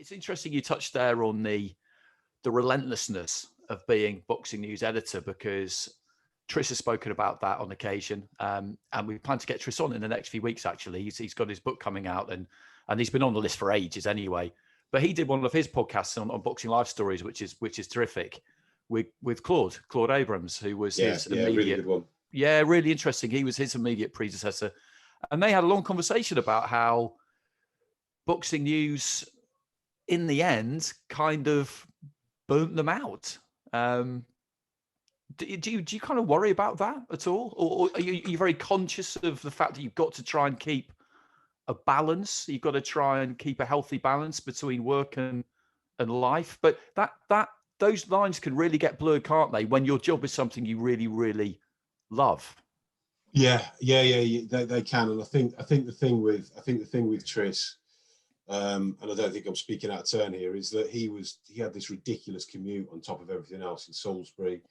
it's interesting you touched there on the relentlessness of being Boxing News editor, because Tris has spoken about that on occasion, and we plan to get Tris on in the next few weeks. Actually, he's got his book coming out, and he's been on the list for ages anyway. But he did one of his podcasts on Boxing Live Stories, which is terrific, with Claude Abrams, who was his immediate, really good one. Yeah, really interesting. He was his immediate predecessor, and they had a long conversation about how Boxing News, in the end, kind of burnt them out. Do you kind of worry about that at all, or are you very conscious of the fact that you've got to try and keep a balance? You've got to try and keep a healthy balance between work and life, but that those lines can really get blurred, can't they? When your job is something you really, really love. Yeah, they can, and I think the thing with Tris, and I don't think I'm speaking out of turn here, is that he had this ridiculous commute on top of everything else in Salisbury,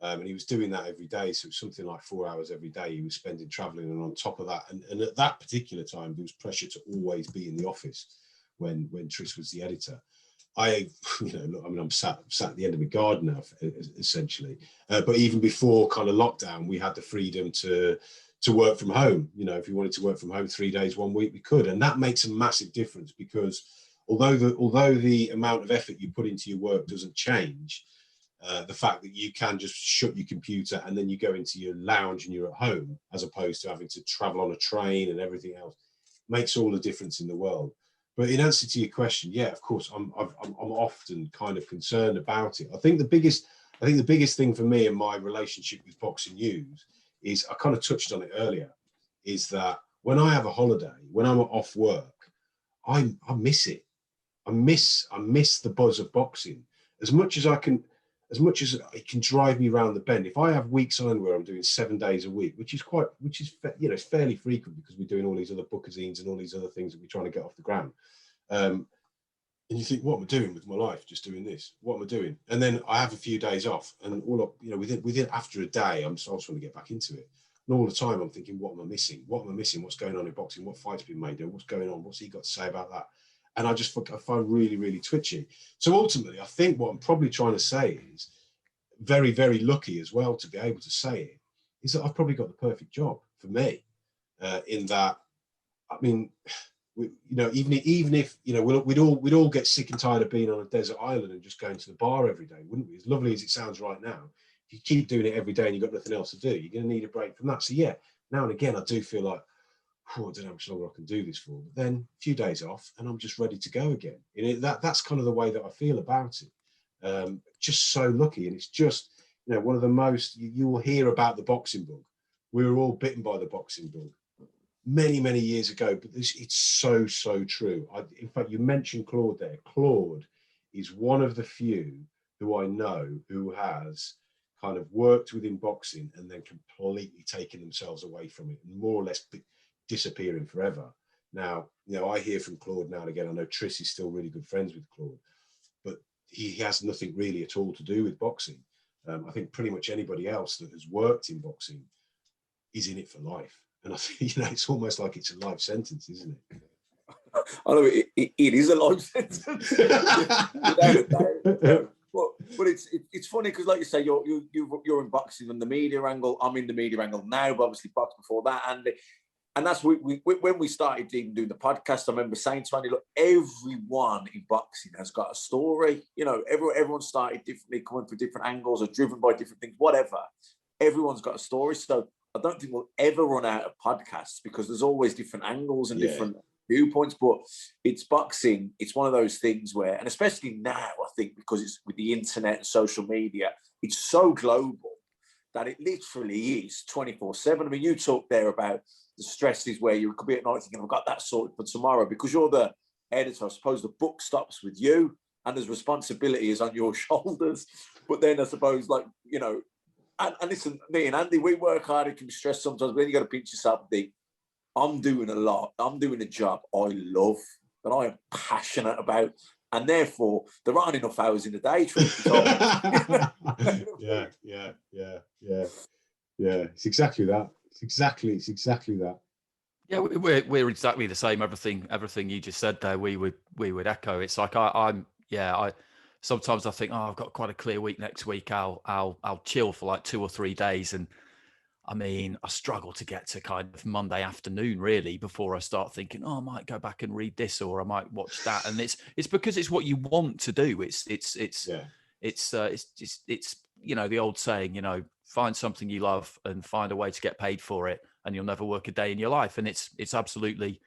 and he was doing that every day. So it was something like 4 hours every day he was spending traveling, and on top of that, and at that particular time, there was pressure to always be in the office when Tris was the editor. I'm sat at the end of my garden now, essentially. But even before kind of lockdown, we had the freedom to work from home. You know, if you wanted to work from home 3 days, 1 week, we could. And that makes a massive difference, because although the amount of effort you put into your work doesn't change, the fact that you can just shut your computer and then you go into your lounge and you're at home, as opposed to having to travel on a train and everything else, makes all the difference in the world. But in answer to your question, yeah, of course, I'm often kind of concerned about it. I think the biggest thing for me in my relationship with Boxing News is, I kind of touched on it earlier, is that when I have a holiday, when I'm off work, I miss it. I miss the buzz of boxing as much as it can drive me around the bend. If I have weeks on where I'm doing 7 days a week, which is it's fairly frequent, because we're doing all these other bookazines and all these other things that we're trying to get off the ground. And you think, what am I doing with my life? Just doing this? What am I doing? And then I have a few days off, and within after a day, I just want to get back into it. And all the time, I'm thinking, what am I missing? What am I missing? What's going on in boxing? What fight's been made? What's going on? What's he got to say about that? And I find really, really twitchy. So ultimately, I think what I'm probably trying to say is, very, very lucky as well to be able to say it, is that I've probably got the perfect job for me. In that, I mean, even if we'd all get sick and tired of being on a desert island and just going to the bar every day, wouldn't we? As lovely as it sounds right now, if you keep doing it every day and you've got nothing else to do, you're going to need a break from that. So yeah, now and again, I do feel like, I don't know how much longer I can do this for. But then a few days off, and I'm just ready to go again. That's kind of the way that I feel about it. Just so lucky, and it's just one of the most you will hear about the boxing bug. We were all bitten by the boxing bug many years ago, but it's so true. In fact, you mentioned Claude there. Claude is one of the few who I know who has kind of worked within boxing and then completely taken themselves away from it, and more or less disappearing forever. Now, I hear from Claude now and again. I know Tris is still really good friends with Claude, but he has nothing really at all to do with boxing. I think pretty much anybody else that has worked in boxing is in it for life. And I think, it's almost like it's a life sentence, isn't it? I know it is a life sentence. Without a doubt. But it's funny, because like you say, you're in boxing on the media angle. I'm in the media angle now, but obviously boxed before that. And that's when we started even doing the podcast, I remember saying to Andy, look, everyone in boxing has got a story. Everyone started differently, coming from different angles, or driven by different things, whatever. Everyone's got a story. So I don't think we'll ever run out of podcasts, because there's always different angles and different viewpoints. But it's boxing. It's one of those things where, and especially now, I think, because it's with the internet and social media, it's so global that it literally is 24/7. I mean, you talked there about the stresses where you could be at night thinking, I've got that sorted for tomorrow, because you're the editor. I suppose the book stops with you, and there's responsibility is on your shoulders. But then I suppose, and listen, me and Andy, we work hard. It can be stressed sometimes, but then you got to pinch yourself and think, I'm doing a lot. I'm doing a job I love, that I am passionate about, and therefore there aren't enough hours in the day. Yeah. It's exactly that. It's exactly that. Yeah, we're exactly the same. Everything you just said there, we would echo. It's like I sometimes I think, oh, I've got quite a clear week next week. I'll chill for like 2 or 3 days, and I mean, I struggle to get to kind of Monday afternoon really before I start thinking, oh, I might go back and read this or I might watch that. And it's because it's what you want to do. It's you know, the old saying, you know, find something you love and find a way to get paid for it, and you'll never work a day in your life. And it's absolutely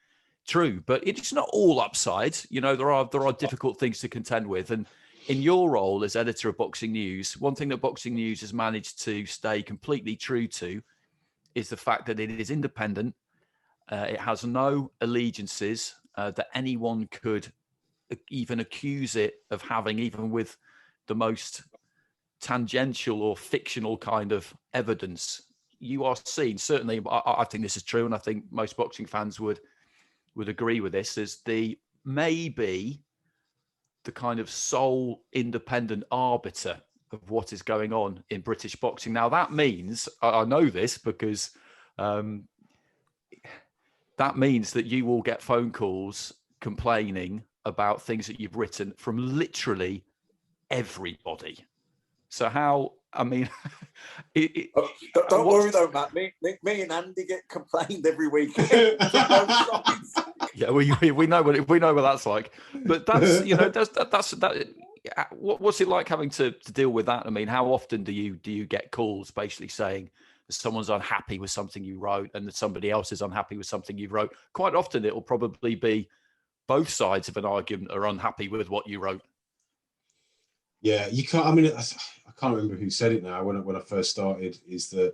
true. But it's not all upsides. You know, there are difficult things to contend with. And in your role as editor of Boxing News, one thing that Boxing News has managed to stay completely true to is the fact that it is independent. It has no allegiances that anyone could even accuse it of having, even with the most tangential or fictional kind of evidence. You are seen, certainly, I think this is true, and I think most boxing fans would agree with this, as maybe the kind of sole independent arbiter of what is going on in British boxing. Now, that means, I know this because that means that you will get phone calls complaining about things that you've written from literally everybody. So how, I mean, don't worry though, Matt. Me and Andy get complained every week. Yeah, we know what that's like. But that's, you know, that's what's it like having to deal with that? I mean, how often do you get calls basically saying that someone's unhappy with something you wrote and that somebody else is unhappy with something you wrote? Quite often it will probably be both sides of an argument are unhappy with what you wrote. Yeah, you can't. I mean, I can't remember who said it now when I first started. Is that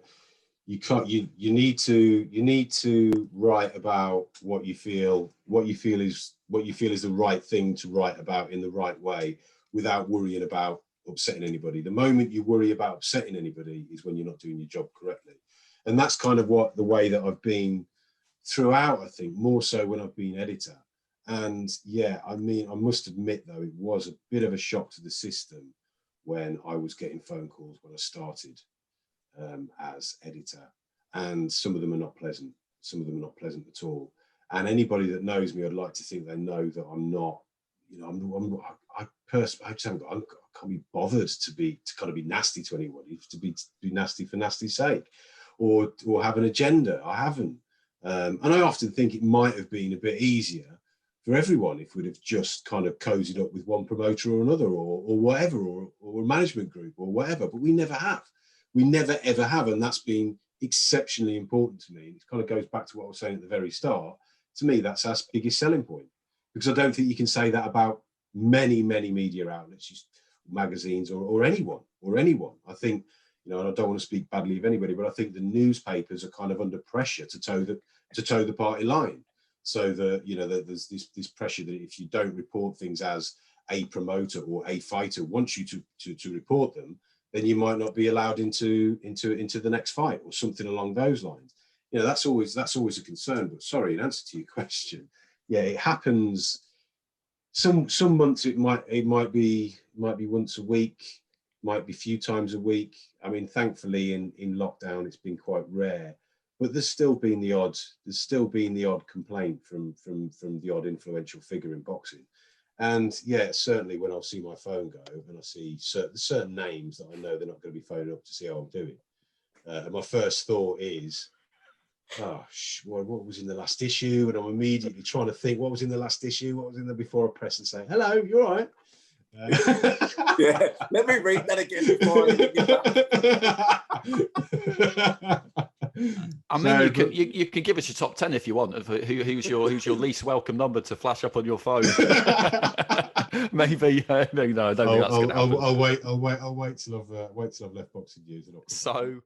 you can't. You need to write about what you feel is the right thing to write about in the right way, without worrying about upsetting anybody. The moment you worry about upsetting anybody is when you're not doing your job correctly, and that's kind of the way that I've been throughout. I think more so when I've been editor. And yeah, I mean, I must admit though, it was a bit of a shock to the system when I was getting phone calls when I started as editor, and some of them are not pleasant. Some of them are not pleasant at all. And anybody that knows me, I'd like to think they know that I'm not. You know, I can't be bothered to kind of be nasty to anybody, to be nasty for nasty's sake, or have an agenda. I haven't, and I often think it might have been a bit easier for everyone if we'd have just kind of cozied up with one promoter or another, or whatever, or a management group or whatever. But we never have. We never ever have, and that's been exceptionally important to me. It kind of goes back to what I was saying at the very start. To me, that's our biggest selling point, because I don't think you can say that about many media outlets, magazines, or anyone. I think, you know, and I don't want to speak badly of anybody, but I think the newspapers are kind of under pressure to toe the party line. So that, you know, there's this pressure that if you don't report things as a promoter or a fighter wants you to report them, then you might not be allowed into the next fight or something along those lines. You know, that's always a concern. But sorry, in answer to your question, yeah, it happens. Some months it might be once a week, might be a few times a week. I mean, thankfully in lockdown it's been quite rare. But there's still been the odd complaint from the odd influential figure in boxing. And yeah, certainly when I'll see my phone go and I see certain names that I know they're not going to be phoning up to see how I'm doing, and my first thought is, what was in the last issue? And I'm immediately trying to think, what was in the last issue? What was in there before I press and say, hello, you all right? Yeah, let me read that again before I mean, you can give us your top 10 if you want of who's your least welcome number to flash up on your phone. Maybe no, I don't think that's going to happen. I'll wait till I've left Boxing News. So